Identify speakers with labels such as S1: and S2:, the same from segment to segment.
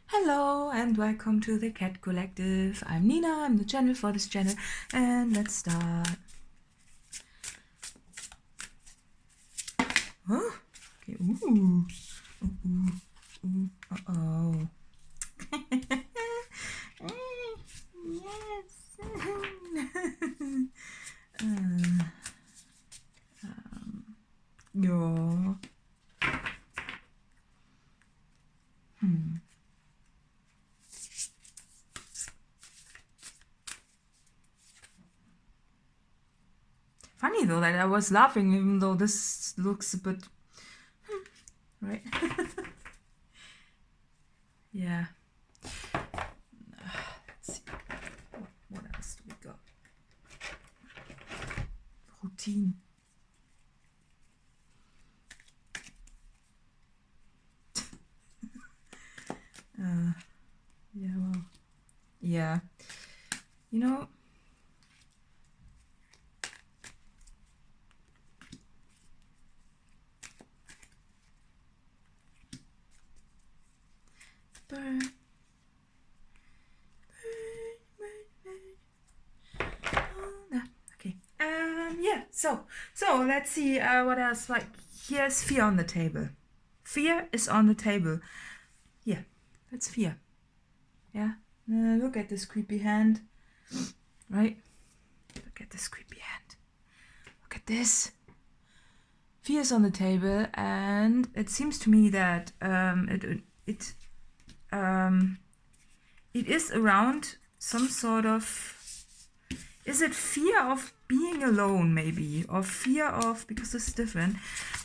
S1: Hello and welcome to the Cat Collective. I'm Nina, I'm the channel for this channel, and let's start. Huh? Okay, ooh. Ooh, ooh, uh-oh. Yes. Yeah. Funny though that I was laughing even though this looks a bit... right? Yeah. Let's see. What else do we got? Routine. Yeah, well, yeah. You know, burn. Okay. Yeah. So let's see. What else? Like, here's fear on the table. Fear is on the table. Yeah, that's fear. Yeah. Look at this creepy hand. Right. Look at this creepy hand. Look at this. Fear is on the table, and it seems to me that it is around some sort of... Is it fear of being alone, maybe? Or fear of... Because it's different.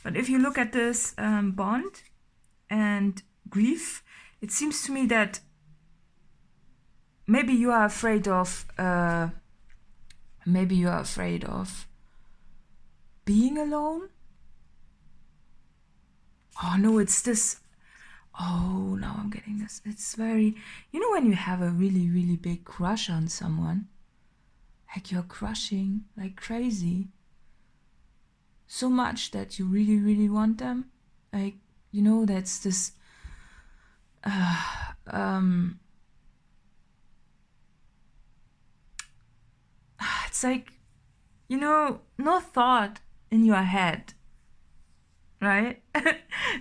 S1: But if you look at this bond and grief, it seems to me that maybe you are afraid of... maybe you are afraid of being alone? Oh, no, it's this... Oh, now I'm getting this. It's very... You know when you have a really, really big crush on someone? Like you're crushing like crazy. So much that you really, really want them. Like, you know, that's this... it's like, you know, no thought in your head. Right?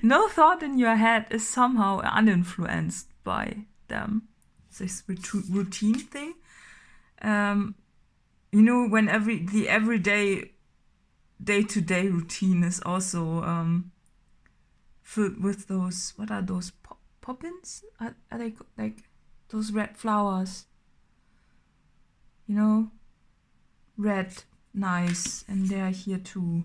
S1: No thought in your head is somehow uninfluenced by them. It's this routine thing. You know, when the everyday, day-to-day routine is also filled with those... What are those? Poppins? Are they like those red flowers? You know? Red, nice, and they're here too.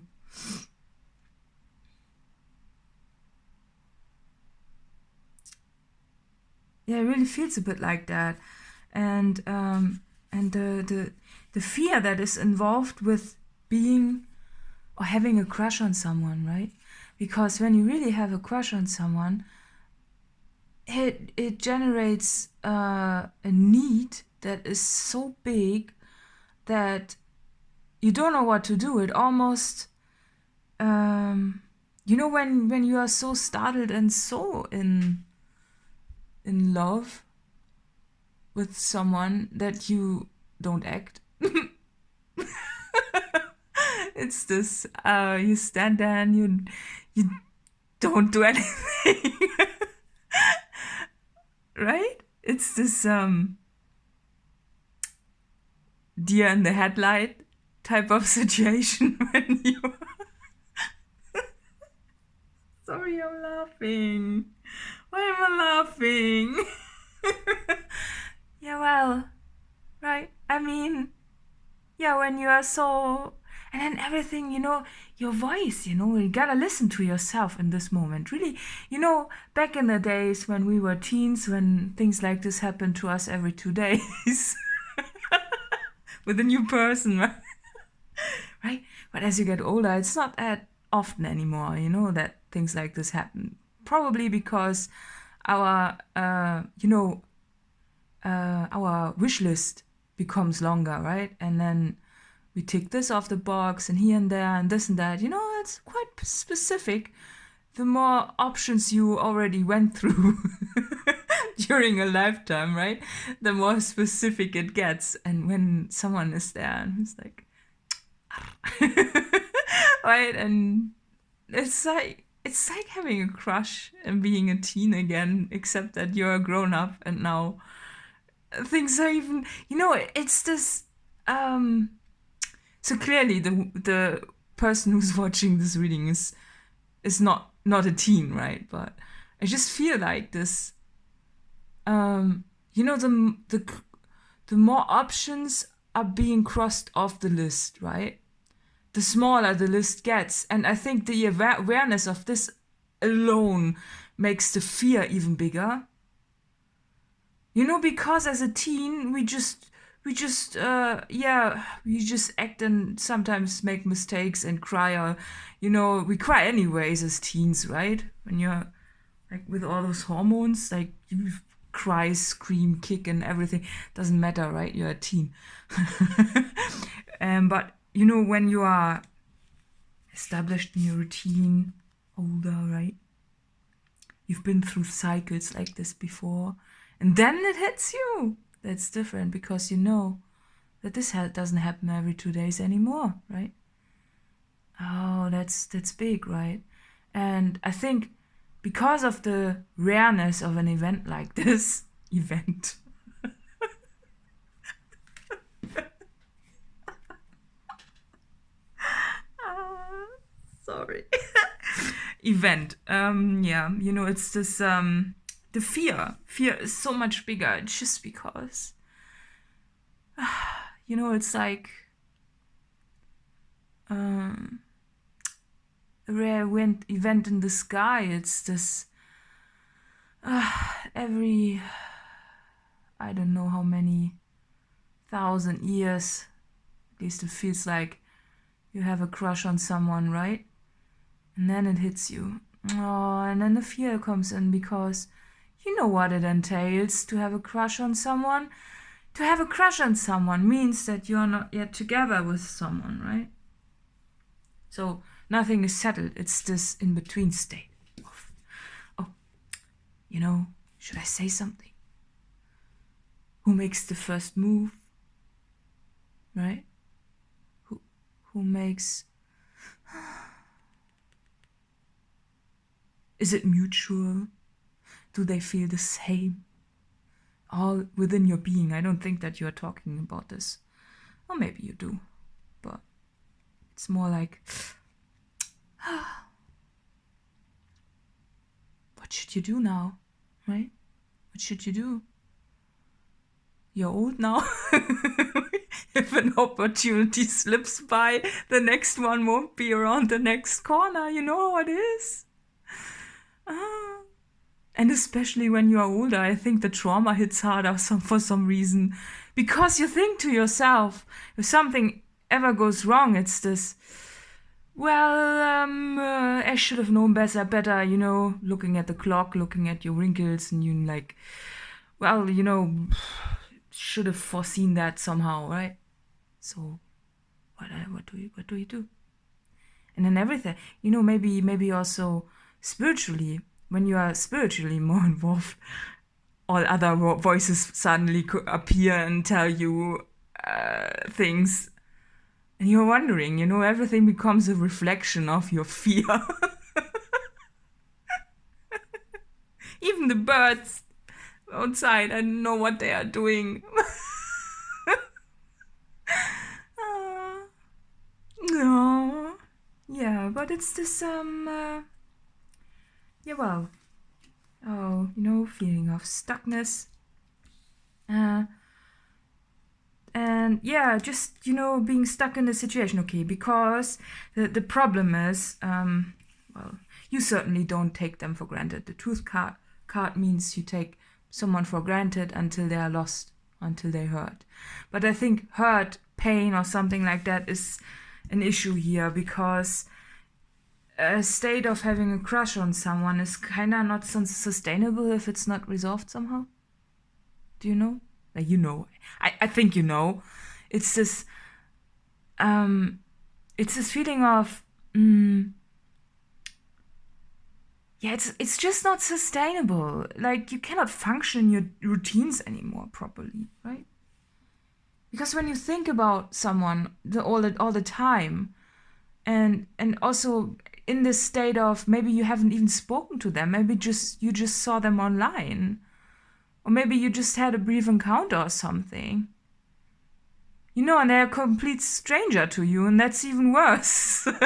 S1: Yeah, it really feels a bit like that, and the fear that is involved with being or having a crush on someone, right? Because when you really have a crush on someone, it generates a need that is so big that you don't know what to do. It almost, you know, when you are so startled and so in love with someone that you don't act. It's this, you stand there and you don't do anything. Right? It's this deer in the headlight type of situation when you... Sorry, I'm laughing. Why am I laughing? Yeah, well, right. I mean, yeah, when you are so... And then everything, you know, your voice, you know, you gotta listen to yourself in this moment. Really, you know, back in the days when we were teens, when things like this happened to us every 2 days with a new person, right? But as you get older, it's not that often anymore, you know, that things like this happen. Probably because our, you know, our wish list becomes longer, right? And then we tick this off the box and here and there and this and that. You know, it's quite specific. The more options you already went through during a lifetime, right? The more specific it gets. And when someone is there and he's like, right? And it's like having a crush and being a teen again, except that you're a grown up and now things are even, it's this, so clearly the person who's watching this reading is not a teen, right? But I just feel like this, the more options are being crossed off the list, right? The smaller the list gets. And I think the awareness of this alone makes the fear even bigger. Because as a teen, we just act and sometimes make mistakes and cry, or, we cry anyways as teens, right? When you're like with all those hormones, like you cry, scream, kick and everything. Doesn't matter, right? You're a teen. But when you are established in your routine, older, right? You've been through cycles like this before, and then it hits you. That's different because you know that this doesn't happen every 2 days anymore, right? Oh, that's big, right? And I think because of the rareness of an event like this, sorry. Event. It's this, the fear. Fear is so much bigger just because, it's like a rare event in the sky. It's this, every, I don't know how many 1,000 years, at least it feels like you have a crush on someone, right? And then it hits you. Oh, and then the fear comes in because you know what it entails to have a crush on someone. To have a crush on someone means that you're not yet together with someone, right? So nothing is settled. It's this in-between state of, should I say something? Who makes the first move, right? Who makes... Is it mutual? Do they feel the same? All within your being. I don't think that you're talking about this. Or maybe you do. But it's more like... What should you do now? Right? What should you do? You're old now. If an opportunity slips by, the next one won't be around the next corner. You know how it is. And especially when you are older, I think the trauma hits harder for some reason. Because you think to yourself, if something ever goes wrong, it's this, I should have known better, looking at the clock, looking at your wrinkles, and you like, should have foreseen that somehow, right? So, what do you do? And then everything, maybe also spiritually, when you are spiritually more involved, all other voices suddenly appear and tell you things. And you're wondering, everything becomes a reflection of your fear. Even the birds outside, I don't know what they are doing. No. Yeah, but it's this, feeling of stuckness. And just, being stuck in the situation, okay, because the problem is, you certainly don't take them for granted. The truth card means you take someone for granted until they are lost, until they hurt. But I think hurt, pain, or something like that is an issue here, because a state of having a crush on someone is kind of not sustainable if it's not resolved somehow. Do you know? I think you know. It's this feeling of yeah, it's just not sustainable. Like, you cannot function your routines anymore properly, right? Because when you think about someone all the time, and also in this state of maybe you haven't even spoken to them, maybe you just saw them online, or maybe you just had a brief encounter or something, you know, and they're a complete stranger to you, and that's even worse. Why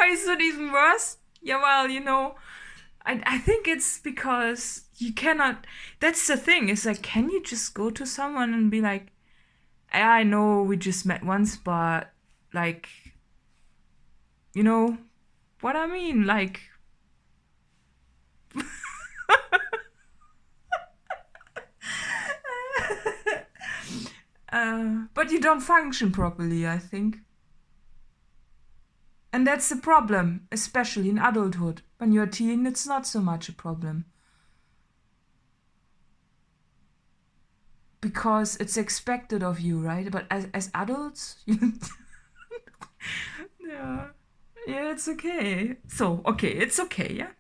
S1: is it even worse? Yeah, well, you know, I think it's because you cannot. That's the thing. It's like, can you just go to someone and be like, I know we just met once, but like, you know what I mean? Like, but you don't function properly, I think. And that's the problem, especially in adulthood. When you're a teen, it's not so much a problem. Because it's expected of you, right? But as adults, yeah, it's okay. So, okay, it's okay, yeah.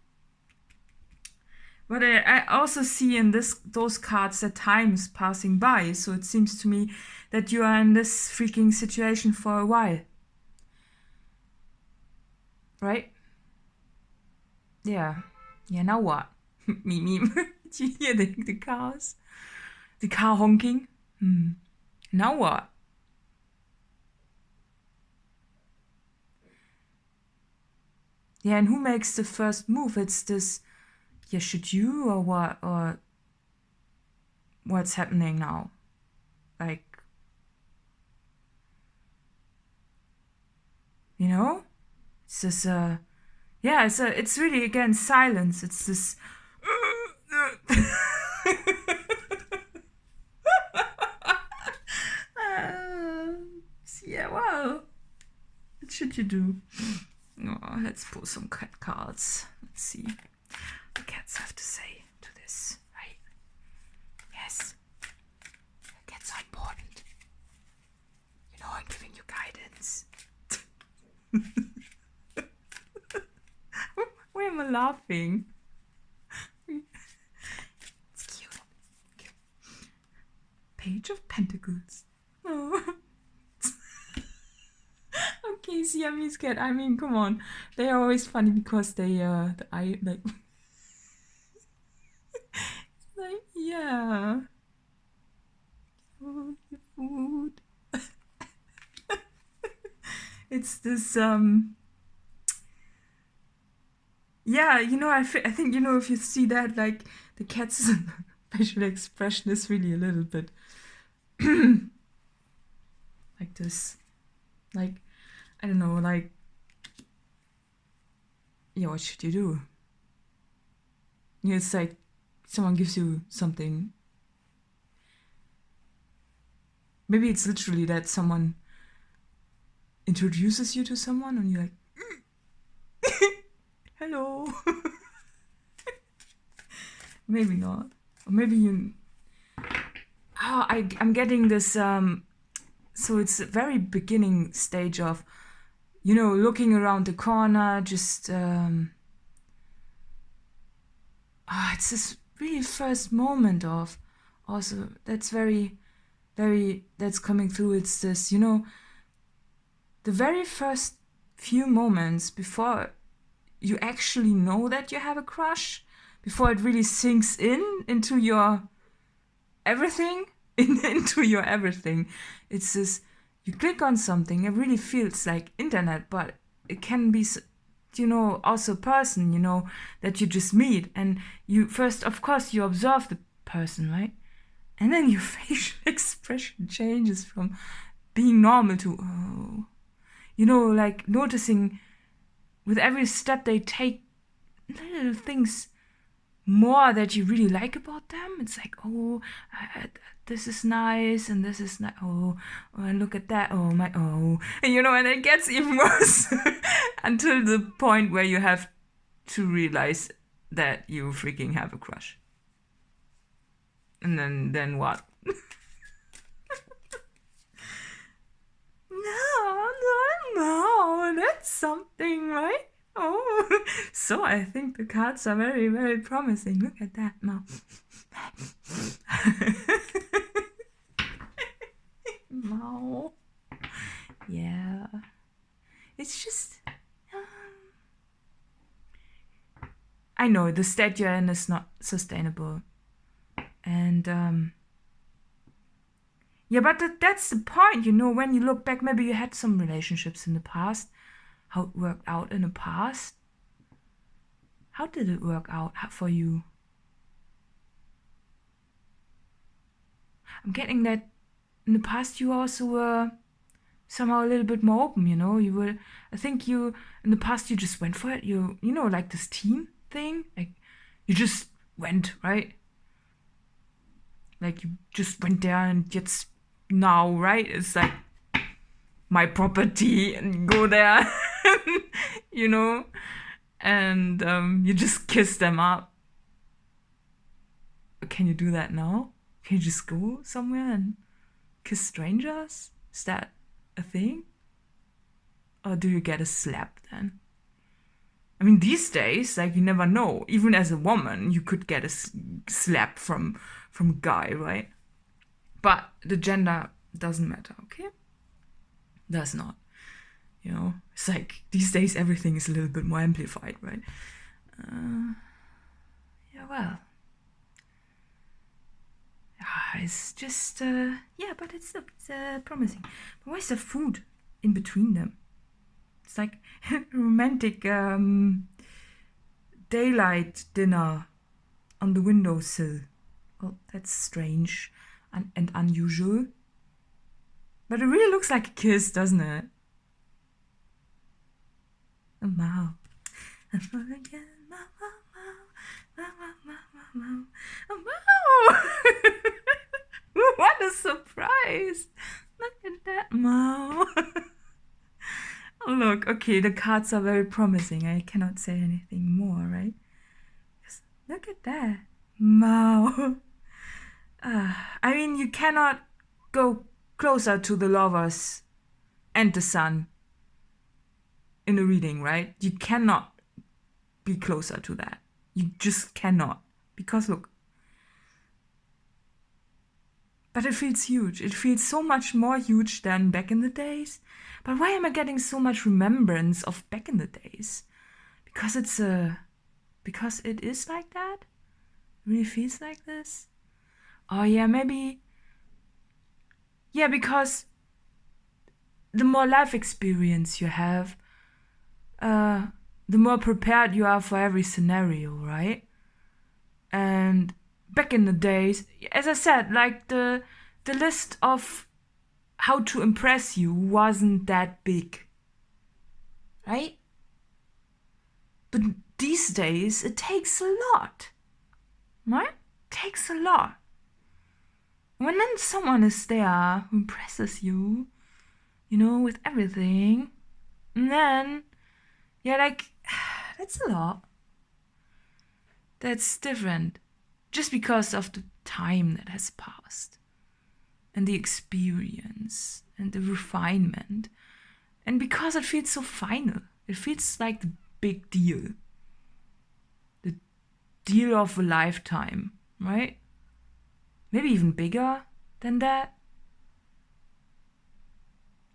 S1: But I also see in those cards that time is passing by. So it seems to me that you are in this freaking situation for a while. Right? Yeah. Yeah, now what? Meme. Did you hear the cars? The car honking? Now what? Yeah, and who makes the first move? It's this, yeah, should you or what? Or what's happening now? Like, you know? It's this, yeah, it's really, again, silence. It's this, yeah, well, what should you do? Oh, let's pull some cat cards. Let's see what the cats have to say to this, right? Yes. Cats are important. You know, I'm giving you guidance. Why am I laughing? It's cute. Page of Pentacles. Oh. Okay, Siamese cat. I mean, come on. They are always funny because they, like, like, yeah. Oh, your food. It's this, yeah, you know, I think, you know, if you see that, like, the cat's facial expression is really a little bit like this. Like, I don't know, like, yeah, what should you do? You know, it's like someone gives you something. Maybe it's literally that someone introduces you to someone and you're like, hello. Maybe not. Or maybe you... Oh, I'm getting this... So it's a very beginning stage of, you know, looking around the corner, just... it's this really first moment of... Also, that's very, very... That's coming through. It's this, you know... The very first few moments before you actually know that you have a crush, before it really sinks into your everything, into your everything. It's this, you click on something, it really feels like internet, but it can be, you know, also a person, you know, that you just meet. And you first, of course, you observe the person, right? And then your facial expression changes from being normal to, oh, you know, like noticing with every step they take little things more that you really like about them. It's like, oh, this is nice, and this is nice. Oh, look at that. Oh, my, oh. And, you know, and it gets even worse until the point where you have to realize that you freaking have a crush. And then what? No, that's something, right? Oh, so I think the cards are very, very promising. Look at that now. Wow. Yeah. It's just... I know the state you're in is not sustainable. And, yeah, but that's the point, you know, when you look back, maybe you had some relationships in the past. How it worked out in the past. How did it work out for you? I'm getting that in the past you also were somehow a little bit more open, you know. I think in the past you just went for it. You know, like this team thing. Like, you just went, right? Like, you just went there and it's now, right? It's like my property and you go there, you know, and you just kiss them up. Can you do that now? Can you just go somewhere and kiss strangers? Is that a thing? Or do you get a slap then? I mean, these days, like, you never know. Even as a woman, you could get a slap from a guy, right? But the gender doesn't matter, okay? Does not. You know, it's like these days everything is a little bit more amplified, right? Yeah, well. It's just, yeah, but it's promising. But why is there food in between them? It's like a romantic daylight dinner on the windowsill. Well, that's strange and unusual. But it really looks like a kiss, doesn't it? Oh, wow. Oh, wow. What a surprise. Look at that, Mao. Oh, look, okay, the cards are very promising. I cannot say anything more, right? Just look at that. Mao. I mean, you cannot go closer to the lovers and the sun in a reading, right? You cannot be closer to that. You just cannot. Because look. But it feels huge. It feels so much more huge than back in the days. But why am I getting so much remembrance of back in the days? Because because it is like that? It really feels like this? Oh yeah, maybe. Yeah, because the more life experience you have, the more prepared you are for every scenario, right? And back in the days, as I said, like the list of how to impress you wasn't that big, right? But these days, it takes a lot, right? It takes a lot. When then someone is there who impresses you, you know, with everything, and then, yeah, like, that's a lot. That's different. Just because of the time that has passed. And the experience. And the refinement. And because it feels so final. It feels like the big deal. The deal of a lifetime, right? Maybe even bigger than that.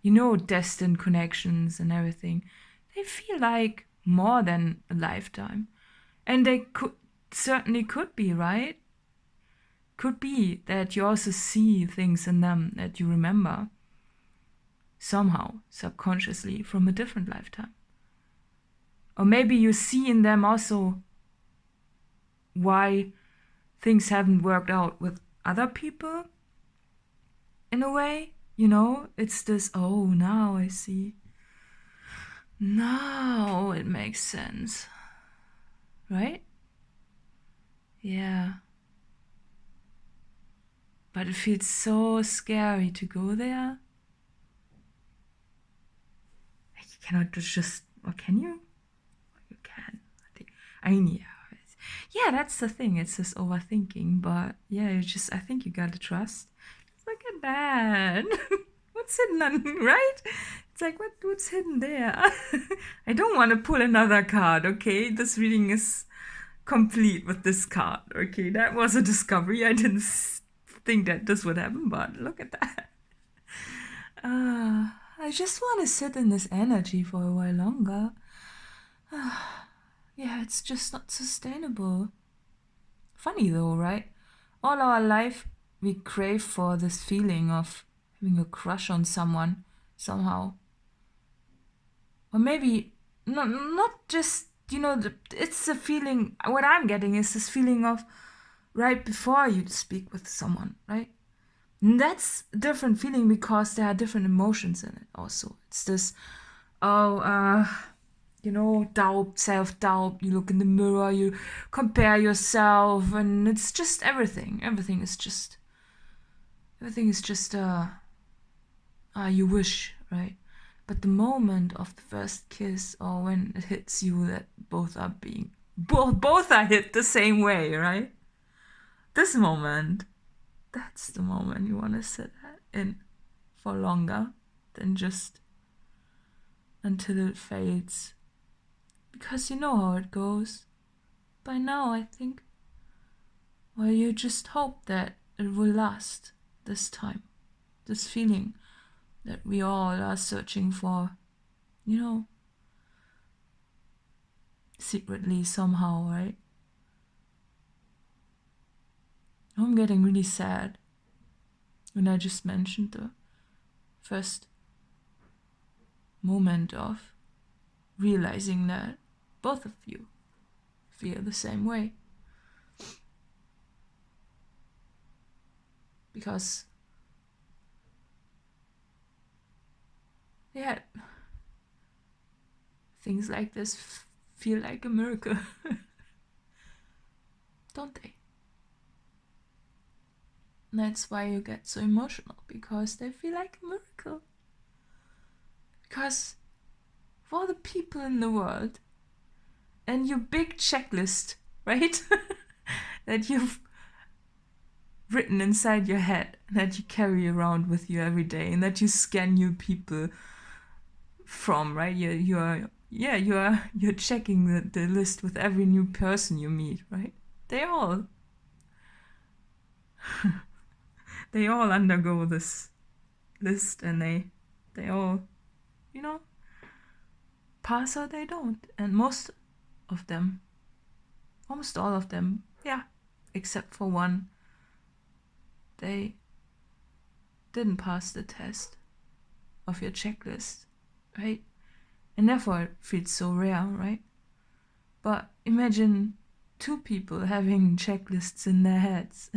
S1: You know, destined connections and everything. They feel like more than a lifetime. And they certainly could be, right? Could be that you also see things in them that you remember somehow, subconsciously, from a different lifetime. Or maybe you see in them also why things haven't worked out with other people in a way. You know, it's this, oh, now I see. Now it makes sense. Right? Yeah. But it feels so scary to go there. You cannot just, or can you? You can. I mean, yeah. Yeah, that's the thing. It's just overthinking. But yeah, I think you gotta trust. Look at that. what's hidden on, right? It's like, what's hidden there? I don't want to pull another card, okay? This reading is complete with this card, okay? That was a discovery. I didn't think that this would happen, but look at that. I just want to sit in this energy for a while longer. Yeah, it's just not sustainable. Funny though, right? All our life we crave for this feeling of having a crush on someone somehow. Or maybe not just, it's the feeling, what I'm getting is this feeling of right before you speak with someone, right? And that's a different feeling because there are different emotions in it also. It's this, doubt, self-doubt. You look in the mirror, you compare yourself, and it's just everything. Everything is just, you wish, right? But the moment of the first kiss, or when it hits you that both are hit the same way, right? This moment, that's the moment you want to sit in for longer than just until it fades. Because you know how it goes. By now, I think. Well, you just hope that it will last this time. This feeling that we all are searching for, secretly somehow, right? I'm getting really sad when I just mentioned the first moment of realizing that both of you feel the same way. Because, yeah, things like this feel like a miracle. Don't they? And that's why you get so emotional, because they feel like a miracle. Because for the people in the world and your big checklist, right? that you've written inside your head, that you carry around with you every day, and that you scan new people from, right? You're checking the list with every new person you meet, right? They all undergo this list, and they all, pass or they don't. And almost all of them, yeah, except for one, they didn't pass the test of your checklist, right? And therefore it feels so rare, right? But imagine two people having checklists in their heads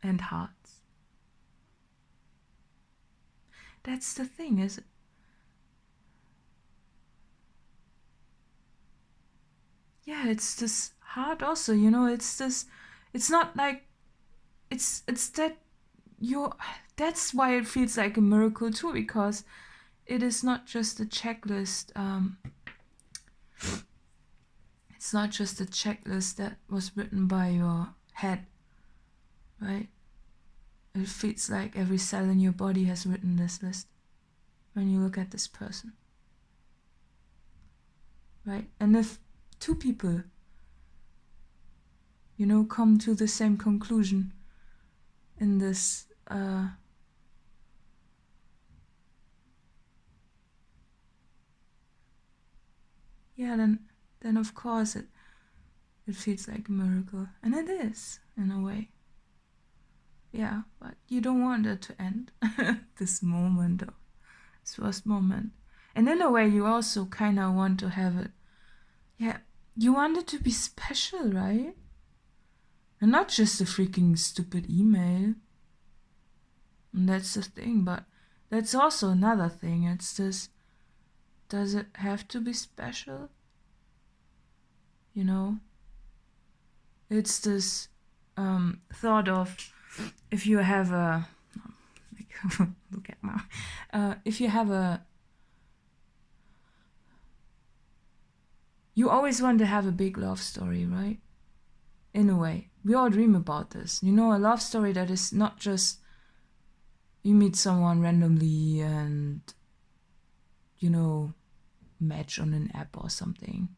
S1: and hearts. That's the thing, is it? Yeah, it's this hard also, it's not like, it's that that's why it feels like a miracle too, because it is not just a checklist, it's not just a checklist that was written by your head, right? It feels like every cell in your body has written this list when you look at this person, right? And if two people, come to the same conclusion in this, then of course it feels like a miracle, and it is in a way. Yeah, but you don't want it to end. This first moment, and in a way you also kind of want to have it. Yeah, you want it to be special, right? And not just a freaking stupid email. And that's the thing, but that's also another thing. It's this, does it have to be special? It's this thought of, if you have a, look at my, if you have a, you always want to have a big love story, right? In a way. We all dream about this. A love story that is not just, you meet someone randomly and, you know, match on an app or something.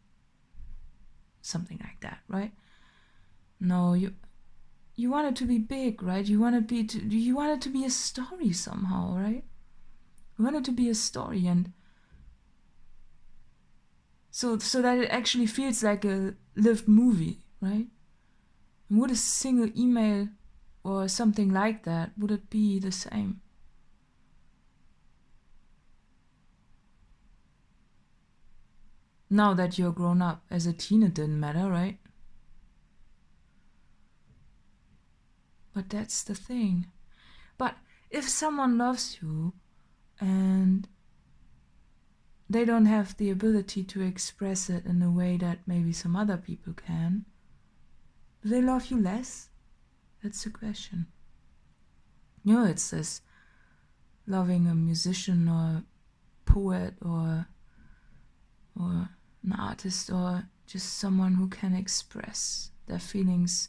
S1: Something like that, right? No, you want it to be big, right? You want it to be a story somehow, right? You want it to be a story, and so that it actually feels like a lived movie, right? And would a single email or something like that, would it be the same? Now that you're grown up, as a teen it didn't matter, right? But that's the thing. But if someone loves you and they don't have the ability to express it in a way that maybe some other people can, do they love you less? That's the question. You know, it's this loving a musician or a poet or an artist or just someone who can express their feelings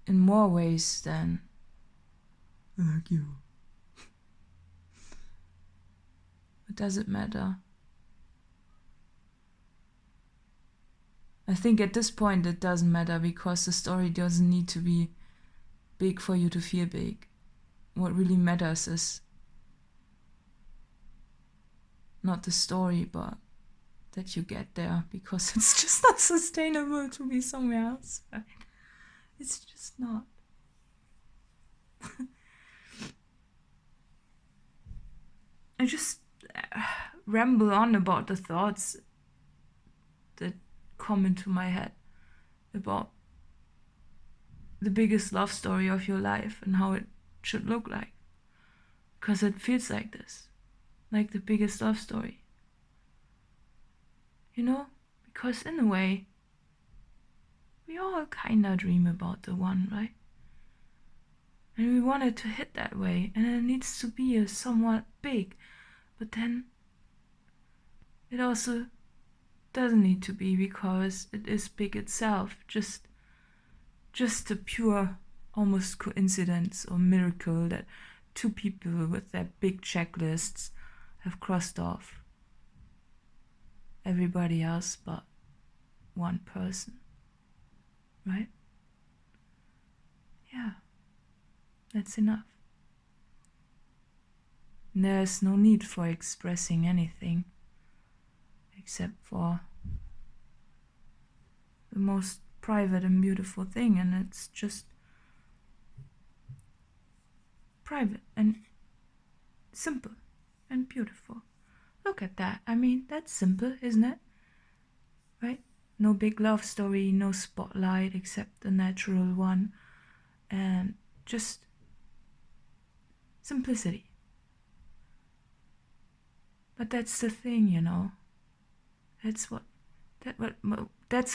S1: in more ways than I like you. But does it matter? I think at this point it doesn't matter, because the story doesn't need to be big for you to feel big. What really matters is not the story, but that you get there, because it's just not sustainable to be somewhere else, right? It's just not. I just ramble on about the thoughts that come into my head about the biggest love story of your life and how it should look like. Because it feels like this, like the biggest love story. You know? Because in a way, we all kinda dream about the one, right? And we want it to hit that way, and it needs to be a somewhat big, but then it also doesn't need to be, because it is big itself, just a pure almost coincidence or miracle that two people with their big checklists have crossed off everybody else but one person, right? Yeah, that's enough. There's no need for expressing anything except for the most private and beautiful thing, and it's just private and simple and beautiful. Look at that. I mean, that's simple, isn't it? Right? No big love story, no spotlight except the natural one, and just simplicity. But that's the thing, you know. That's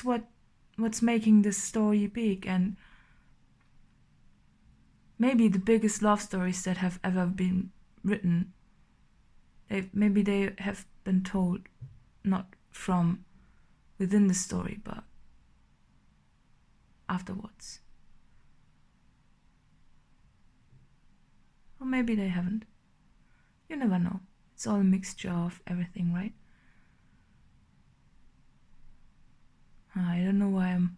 S1: what's making this story big, and maybe the biggest love stories that have ever been written, maybe they have been told not from within the story, but afterwards. Or maybe they haven't. You never know. It's all a mixture of everything, right? I don't know why I'm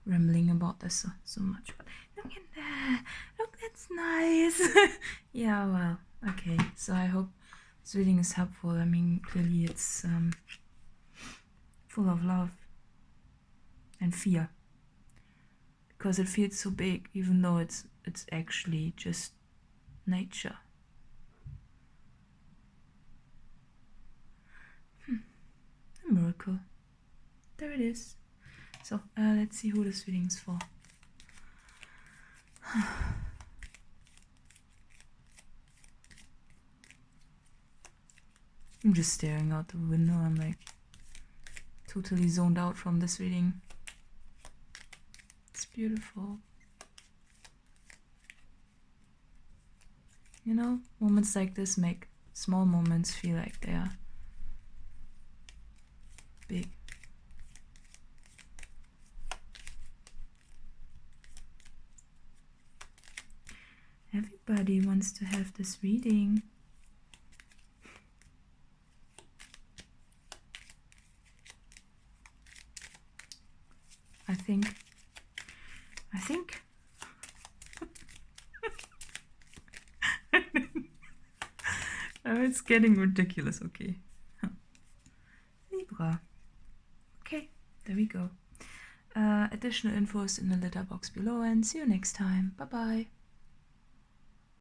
S1: rambling about this so much, but look at that. Look, that's nice. Yeah, well, okay. So I hope this reading is helpful. I mean, clearly it's full of love and fear, because it feels so big, even though it's actually just nature. A miracle. There it is. So let's see who this reading's for. I'm just staring out the window. I'm like totally zoned out from this reading. It's beautiful. You know, moments like this make small moments feel like they are big. everybody wants to have this reading. I think oh, it's getting ridiculous. Okay. Libra. Okay, there we go. Additional infos in the letter box below, and see you next time. Bye bye.